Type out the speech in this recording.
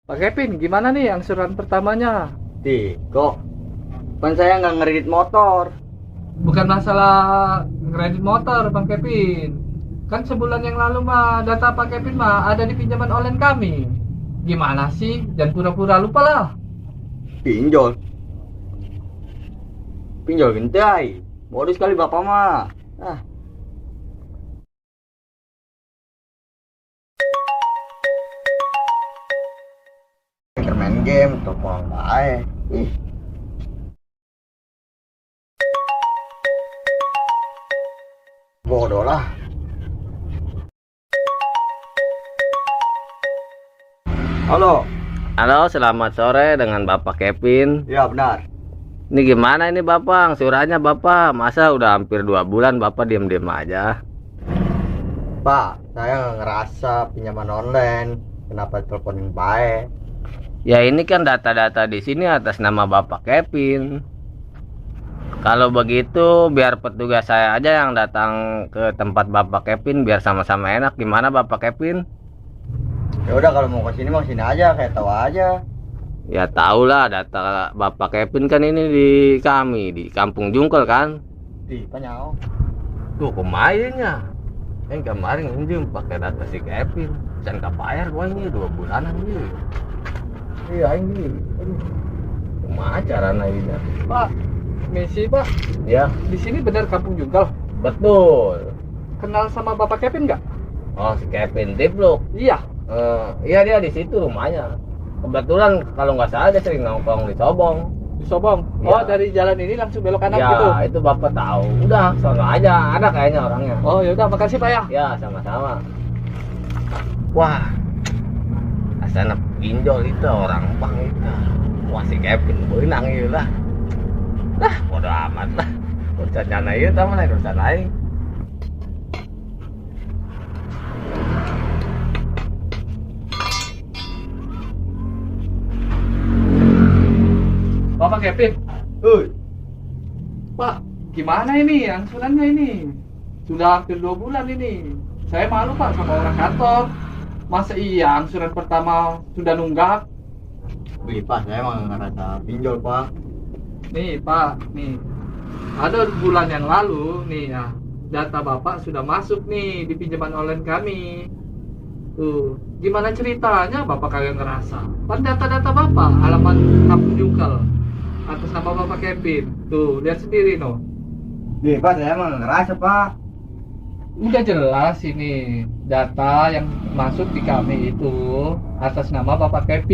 Pak Kevin, gimana nih angsuran pertamanya? Kok kan saya nggak ngeredit motor. Bukan masalah kredit motor, Bang Kevin. Kan sebulan yang lalu mah data Pak Kevin mah ada di pinjaman online kami. Gimana sih? Jangan pura-pura lupa lah. Pinjol, pinjol gentai. Bodoh sekali bapak mah. Ah, pinter main game, telepon baik. Ih, bodoh lah. Halo, Halo, selamat sore dengan Bapak Kevin. ya benar. Ini gimana ini Bapak? Angsurannya Bapak, masa udah hampir 2 bulan Bapak diem-diem aja? Pak, saya nggak ngerasa pinjaman online. Kenapa teleponin baik? Ya ini kan data-data di sini atas nama Bapak Kevin. Kalau begitu biar petugas saya aja yang datang ke tempat Bapak Kevin biar sama-sama enak. Gimana Bapak Kevin? Ya udah kalau mau kesini mau sini aja, kayak tahu aja. Ya tahulah data Bapak Kevin kan ini di kami di Kampung Jungkel kan. Di panyau. Tuh kemarinnya. Kemarin minjem pakai data si Kevin. Jangan bayar gua ini 2 bulanan ini. Iya ini. Kumaha carana ini? Pak, misi Pak. Ya, Di sini benar Kampung Jungkel. betul. Kenal sama Bapak Kevin nggak? Oh, si Kevin Tipluk. Iya. Iya dia di situ rumahnya. Kebetulan kalau nggak salah dia sering nongkrong di Sobong. Di Sobong. Iya. Oh, dari jalan ini langsung belok kanan Ya, gitu. itu Bapak tahu. Udah, sono aja. Ada kayaknya orangnya. Oh, ya udah, makasih Pak ya. Ya, sama-sama. Wah, asana pinjol itu orang bang itu. Wah, si Kevin benang itu lah. Dah, bodo amat lah. Urusan jana itu sama lain urusan lain. Bapak Kevin. Pak, gimana ini angsurannya ini? Sudah hampir 2 bulan ini. Saya malu Pak sama orang kantor. Masa iya angsuran pertama sudah nunggak? Wih Pak, saya emang nggak ngerasa pinjol Pak. Nih Pak, nih. Ada bulan yang lalu nih ya. Data Bapak sudah masuk nih di pinjaman online kami. Tuh, gimana ceritanya Bapak kagak ngerasa? Kan data-data Bapak halaman Kampung Jungkel atas nama Bapak Kevin. Tuh, lihat sendiri no. Wih Pak, saya emang nggak ngerasa Pak. Udah jelas ini data yang masuk di kami itu atas nama Bapak Kevin.